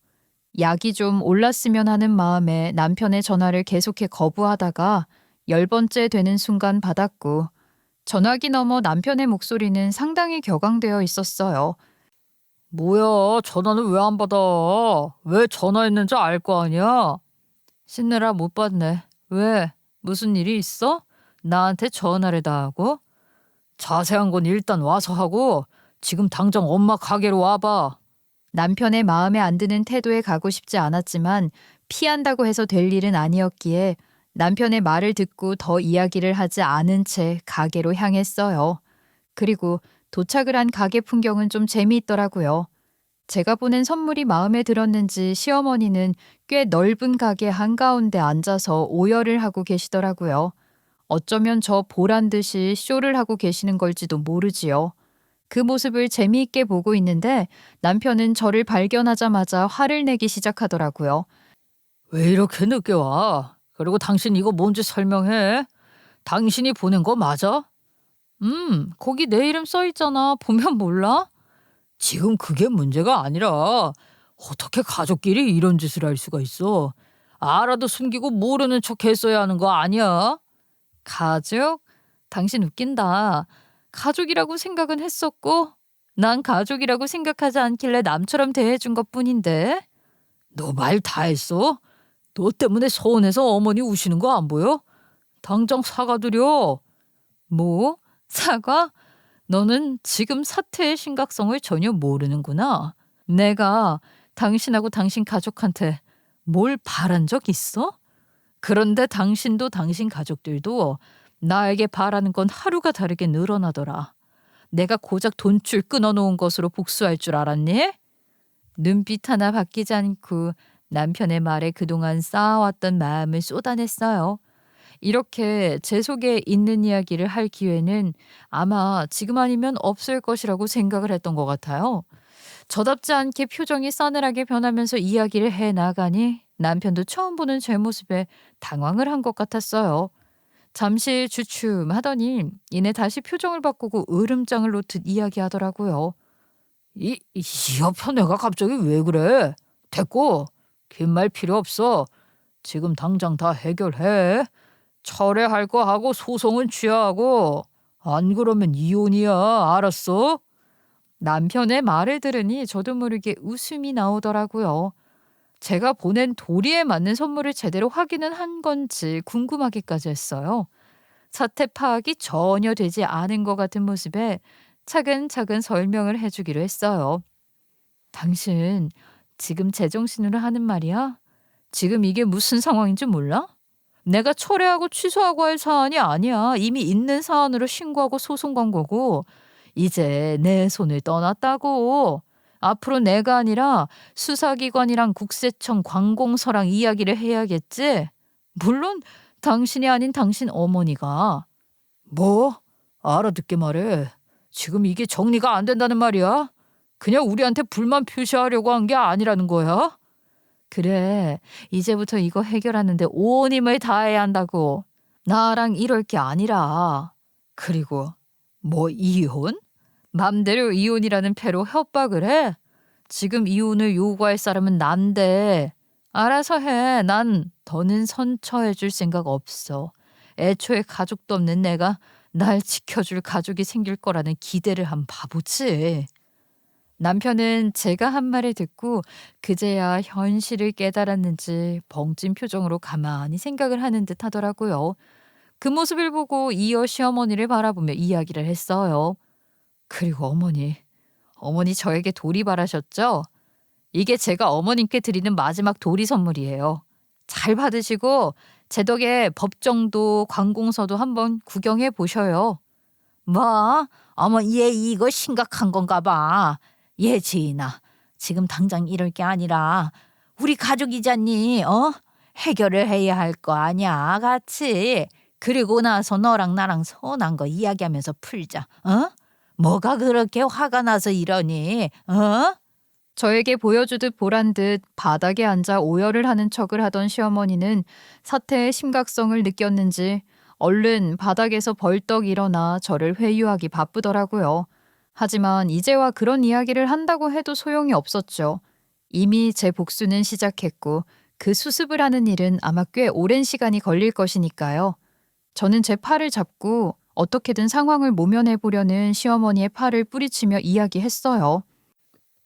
약이 좀 올랐으면 하는 마음에 남편의 전화를 계속해 거부하다가 10번째 되는 순간 받았고 전화기 너머 남편의 목소리는 상당히 격앙되어 있었어요. 뭐야, 전화는 왜 안 받아? 왜 전화했는지 알 거 아니야? 신내라 못 받네. 왜? 무슨 일이 있어? 나한테 전화를 다 하고? 자세한 건 일단 와서 하고 지금 당장 엄마 가게로 와봐. 남편의 마음에 안 드는 태도에 가고 싶지 않았지만 피한다고 해서 될 일은 아니었기에 남편의 말을 듣고 더 이야기를 하지 않은 채 가게로 향했어요. 그리고 도착을 한 가게 풍경은 좀 재미있더라고요. 제가 보낸 선물이 마음에 들었는지 시어머니는 꽤 넓은 가게 한가운데 앉아서 오열을 하고 계시더라고요. 어쩌면 저 보란 듯이 쇼를 하고 계시는 걸지도 모르지요. 그 모습을 재미있게 보고 있는데 남편은 저를 발견하자마자 화를 내기 시작하더라고요. 왜 이렇게 늦게 와? 그리고 당신 이거 뭔지 설명해. 당신이 보낸 거 맞아? 거기 내 이름 써 있잖아. 보면 몰라? 지금 그게 문제가 아니라 어떻게 가족끼리 이런 짓을 할 수가 있어? 알아도 숨기고 모르는 척 했어야 하는 거 아니야? 가족? 당신 웃긴다. 가족이라고 생각은 했었고 난 가족이라고 생각하지 않길래 남처럼 대해준 것뿐인데. 너 말 다 했어? 너 때문에 서운해서 어머니 우시는 거 안 보여? 당장 사과드려. 뭐? 사과? 너는 지금 사태의 심각성을 전혀 모르는구나. 내가 당신하고 당신 가족한테 뭘 바란 적 있어? 그런데 당신도 당신 가족들도 나에게 바라는 건 하루가 다르게 늘어나더라. 내가 고작 돈줄 끊어놓은 것으로 복수할 줄 알았니? 눈빛 하나 바뀌지 않고 남편의 말에 그동안 쌓아왔던 마음을 쏟아냈어요. 이렇게 제 속에 있는 이야기를 할 기회는 아마 지금 아니면 없을 것이라고 생각을 했던 것 같아요. 저답지 않게 표정이 싸늘하게 변하면서 이야기를 해 나가니 남편도 처음 보는 제 모습에 당황을 한 것 같았어요. 잠시 주춤하더니 이내 다시 표정을 바꾸고 으름장을 놓듯 이야기하더라고요. 이 여편 애가 갑자기 왜 그래? 됐고, 긴 말 필요 없어. 지금 당장 다 해결해. 철회할 거 하고 소송은 취하하고. 안 그러면 이혼이야. 알았어? 남편의 말을 들으니 저도 모르게 웃음이 나오더라고요. 제가 보낸 도리에 맞는 선물을 제대로 확인은 한 건지 궁금하기까지 했어요. 사태 파악이 전혀 되지 않은 것 같은 모습에 차근차근 설명을 해주기로 했어요. 당신 지금 제정신으로 하는 말이야? 지금 이게 무슨 상황인지 몰라? 내가 철회하고 취소하고 할 사안이 아니야. 이미 있는 사안으로 신고하고 소송 건 거고 이제 내 손을 떠났다고. 앞으로 내가 아니라 수사기관이랑 국세청 관공서랑 이야기를 해야겠지? 물론 당신이 아닌 당신 어머니가. 뭐? 알아듣게 말해. 지금 이게 정리가 안 된다는 말이야? 그냥 우리한테 불만 표시하려고 한 게 아니라는 거야? 그래, 이제부터 이거 해결하는데 온 힘을 다해야 한다고. 나랑 이럴 게 아니라. 그리고 뭐 이혼? 맘대로 이혼이라는 패로 협박을 해? 지금 이혼을 요구할 사람은 난데. 알아서 해. 난 더는 선처해 줄 생각 없어. 애초에 가족도 없는 내가 날 지켜줄 가족이 생길 거라는 기대를 한 바보지. 남편은 제가 한 말을 듣고 그제야 현실을 깨달았는지 벙찐 표정으로 가만히 생각을 하는 듯 하더라고요. 그 모습을 보고 이어 시어머니를 바라보며 이야기를 했어요. 그리고 어머니 저에게 도리 바라셨죠? 이게 제가 어머님께 드리는 마지막 도리 선물이에요. 잘 받으시고 제 덕에 법정도 관공서도 한번 구경해 보셔요. 뭐? 어머, 얘 이거 심각한 건가 봐. 얘 지인아, 지금 당장 이럴 게 아니라 우리 가족이잖니, 어? 해결을 해야 할 거 아니야, 같이. 그리고 나서 너랑 나랑 서운한 거 이야기하면서 풀자, 어? 뭐가 그렇게 화가 나서 이러니, 어? 저에게 보여주듯 보란 듯 바닥에 앉아 오열을 하는 척을 하던 시어머니는 사태의 심각성을 느꼈는지 얼른 바닥에서 벌떡 일어나 저를 회유하기 바쁘더라고요. 하지만 이제와 그런 이야기를 한다고 해도 소용이 없었죠. 이미 제 복수는 시작했고 그 수습을 하는 일은 아마 꽤 오랜 시간이 걸릴 것이니까요. 저는 제 팔을 잡고 어떻게든 상황을 모면해 보려는 시어머니의 팔을 뿌리치며 이야기했어요.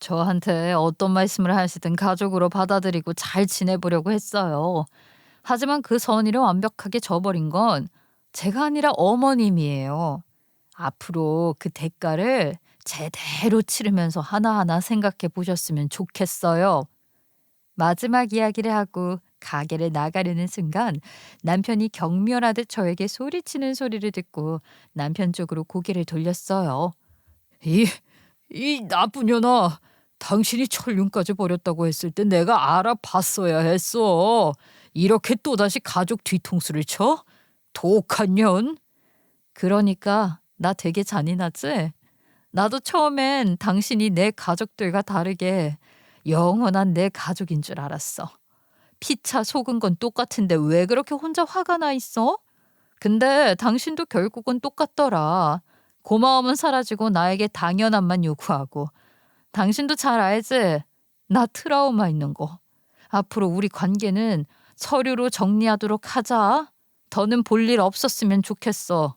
저한테 어떤 말씀을 하시든 가족으로 받아들이고 잘 지내보려고 했어요. 하지만 그 선의를 완벽하게 저버린 건 제가 아니라 어머님이에요. 앞으로 그 대가를 제대로 치르면서 하나하나 생각해 보셨으면 좋겠어요. 마지막 이야기를 하고 가게를 나가려는 순간 남편이 경멸하듯 저에게 소리치는 소리를 듣고 남편 쪽으로 고개를 돌렸어요. 이 나쁜 년아. 당신이 천륜까지 버렸다고 했을 때 내가 알아봤어야 했어. 이렇게 또다시 가족 뒤통수를 쳐? 독한 년. 그러니까 나 되게 잔인하지? 나도 처음엔 당신이 내 가족들과 다르게 영원한 내 가족인 줄 알았어. 피차 속은 건 똑같은데 왜 그렇게 혼자 화가 나 있어? 근데 당신도 결국은 똑같더라. 고마움은 사라지고 나에게 당연함만 요구하고. 당신도 잘 알지? 나 트라우마 있는 거. 앞으로 우리 관계는 서류로 정리하도록 하자. 더는 볼 일 없었으면 좋겠어.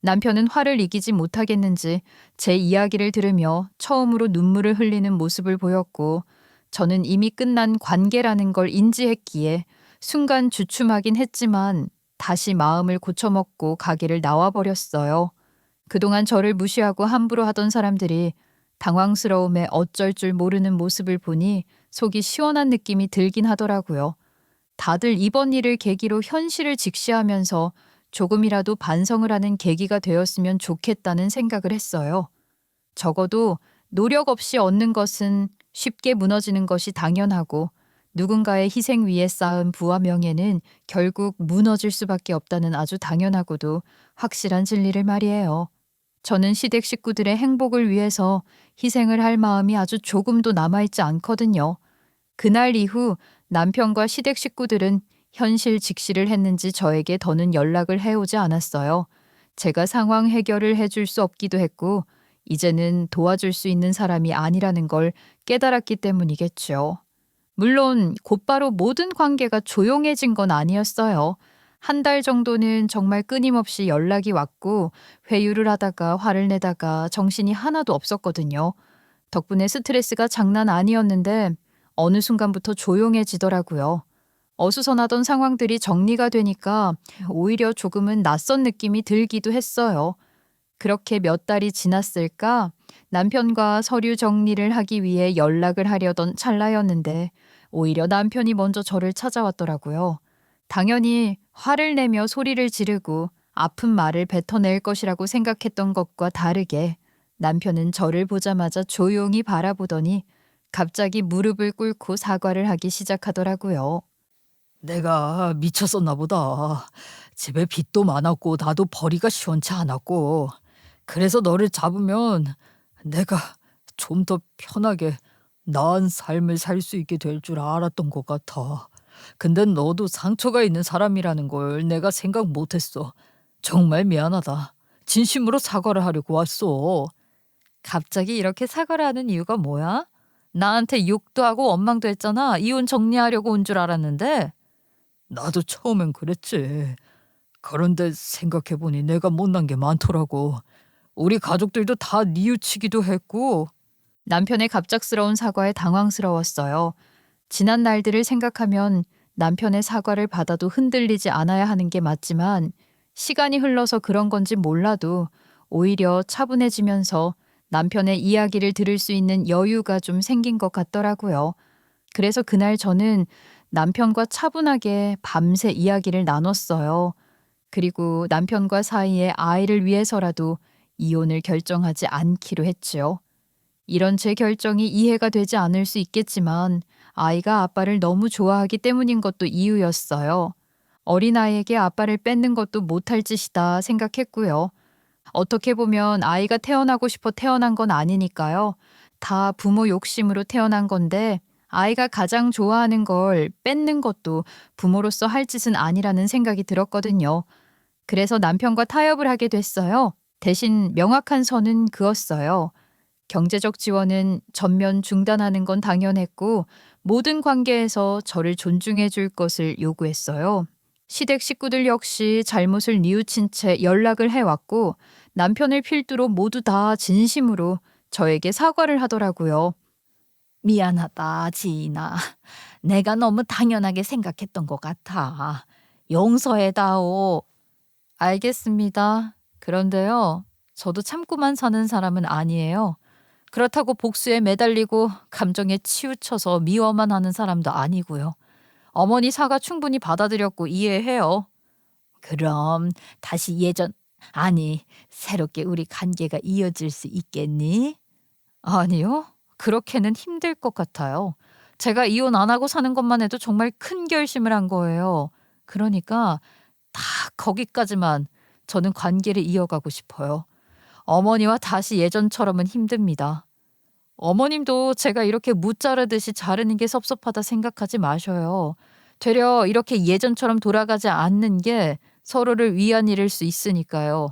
남편은 화를 이기지 못하겠는지 제 이야기를 들으며 처음으로 눈물을 흘리는 모습을 보였고 저는 이미 끝난 관계라는 걸 인지했기에 순간 주춤하긴 했지만 다시 마음을 고쳐먹고 가게를 나와버렸어요. 그동안 저를 무시하고 함부로 하던 사람들이 당황스러움에 어쩔 줄 모르는 모습을 보니 속이 시원한 느낌이 들긴 하더라고요. 다들 이번 일을 계기로 현실을 직시하면서 조금이라도 반성을 하는 계기가 되었으면 좋겠다는 생각을 했어요. 적어도 노력 없이 얻는 것은 쉽게 무너지는 것이 당연하고 누군가의 희생 위에 쌓은 부와 명예는 결국 무너질 수밖에 없다는 아주 당연하고도 확실한 진리를 말이에요. 저는 시댁 식구들의 행복을 위해서 희생을 할 마음이 아주 조금도 남아있지 않거든요. 그날 이후 남편과 시댁 식구들은 현실 직시를 했는지 저에게 더는 연락을 해오지 않았어요. 제가 상황 해결을 해줄 수 없기도 했고 이제는 도와줄 수 있는 사람이 아니라는 걸 깨달았기 때문이겠죠. 물론 곧바로 모든 관계가 조용해진 건 아니었어요. 한 달 정도는 정말 끊임없이 연락이 왔고 회유를 하다가 화를 내다가 정신이 하나도 없었거든요. 덕분에 스트레스가 장난 아니었는데 어느 순간부터 조용해지더라고요. 어수선하던 상황들이 정리가 되니까 오히려 조금은 낯선 느낌이 들기도 했어요. 그렇게 몇 달이 지났을까 남편과 서류 정리를 하기 위해 연락을 하려던 찰나였는데 오히려 남편이 먼저 저를 찾아왔더라고요. 당연히 화를 내며 소리를 지르고 아픈 말을 뱉어낼 것이라고 생각했던 것과 다르게 남편은 저를 보자마자 조용히 바라보더니 갑자기 무릎을 꿇고 사과를 하기 시작하더라고요. 내가 미쳤었나 보다. 집에 빚도 많았고 나도 벌이가 시원치 않았고 그래서 너를 잡으면 내가 좀 더 편하게 나은 삶을 살 수 있게 될 줄 알았던 것 같아. 근데 너도 상처가 있는 사람이라는 걸 내가 생각 못했어. 정말 미안하다. 진심으로 사과를 하려고 왔어. 갑자기 이렇게 사과를 하는 이유가 뭐야? 나한테 욕도 하고 원망도 했잖아. 이혼 정리하려고 온 줄 알았는데. 나도 처음엔 그랬지. 그런데 생각해보니 내가 못난 게 많더라고. 우리 가족들도 다 뉘우치기도 했고. 남편의 갑작스러운 사과에 당황스러웠어요. 지난 날들을 생각하면 남편의 사과를 받아도 흔들리지 않아야 하는 게 맞지만 시간이 흘러서 그런 건지 몰라도 오히려 차분해지면서 남편의 이야기를 들을 수 있는 여유가 좀 생긴 것 같더라고요. 그래서 그날 저는 남편과 차분하게 밤새 이야기를 나눴어요. 그리고 남편과 사이에 아이를 위해서라도 이혼을 결정하지 않기로 했지요. 이런 제 결정이 이해가 되지 않을 수 있겠지만 아이가 아빠를 너무 좋아하기 때문인 것도 이유였어요. 어린아이에게 아빠를 뺏는 것도 못할 짓이다 생각했고요. 어떻게 보면 아이가 태어나고 싶어 태어난 건 아니니까요. 다 부모 욕심으로 태어난 건데 아이가 가장 좋아하는 걸 뺏는 것도 부모로서 할 짓은 아니라는 생각이 들었거든요. 그래서 남편과 타협을 하게 됐어요. 대신 명확한 선은 그었어요. 경제적 지원은 전면 중단하는 건 당연했고 모든 관계에서 저를 존중해 줄 것을 요구했어요. 시댁 식구들 역시 잘못을 뉘우친 채 연락을 해왔고 남편을 필두로 모두 다 진심으로 저에게 사과를 하더라고요. 미안하다, 지인아. 내가 너무 당연하게 생각했던 것 같아. 용서해다오. 알겠습니다. 그런데요, 저도 참고만 사는 사람은 아니에요. 그렇다고 복수에 매달리고 감정에 치우쳐서 미워만 하는 사람도 아니고요. 어머니 사과 충분히 받아들였고 이해해요. 그럼 다시 아니, 새롭게 우리 관계가 이어질 수 있겠니? 아니요. 그렇게는 힘들 것 같아요. 제가 이혼 안 하고 사는 것만 해도 정말 큰 결심을 한 거예요. 그러니까 딱 거기까지만 저는 관계를 이어가고 싶어요. 어머니와 다시 예전처럼은 힘듭니다. 어머님도 제가 이렇게 무 자르듯이 자르는 게 섭섭하다 생각하지 마셔요. 되려 이렇게 예전처럼 돌아가지 않는 게 서로를 위한 일일 수 있으니까요.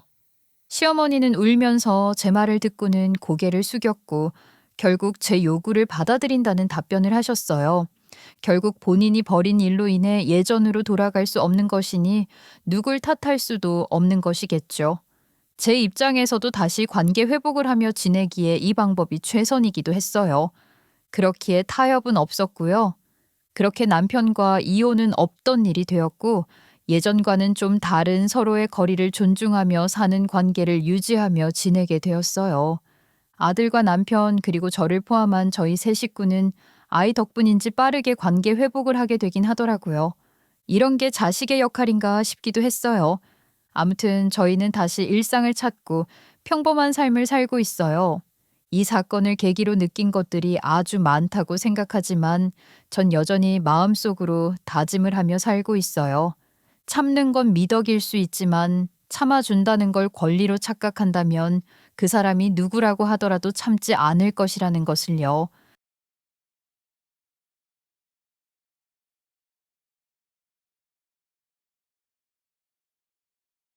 시어머니는 울면서 제 말을 듣고는 고개를 숙였고 결국 제 요구를 받아들인다는 답변을 하셨어요. 결국 본인이 벌인 일로 인해 예전으로 돌아갈 수 없는 것이니 누굴 탓할 수도 없는 것이겠죠. 제 입장에서도 다시 관계 회복을 하며 지내기에 이 방법이 최선이기도 했어요. 그렇기에 타협은 없었고요. 그렇게 남편과 이혼은 없던 일이 되었고 예전과는 좀 다른 서로의 거리를 존중하며 사는 관계를 유지하며 지내게 되었어요. 아들과 남편 그리고 저를 포함한 저희 세 식구는 아이 덕분인지 빠르게 관계 회복을 하게 되긴 하더라고요. 이런 게 자식의 역할인가 싶기도 했어요. 아무튼 저희는 다시 일상을 찾고 평범한 삶을 살고 있어요. 이 사건을 계기로 느낀 것들이 아주 많다고 생각하지만 전 여전히 마음속으로 다짐을 하며 살고 있어요. 참는 건 미덕일 수 있지만 참아준다는 걸 권리로 착각한다면 그 사람이 누구라고 하더라도 참지 않을 것이라는 것을요.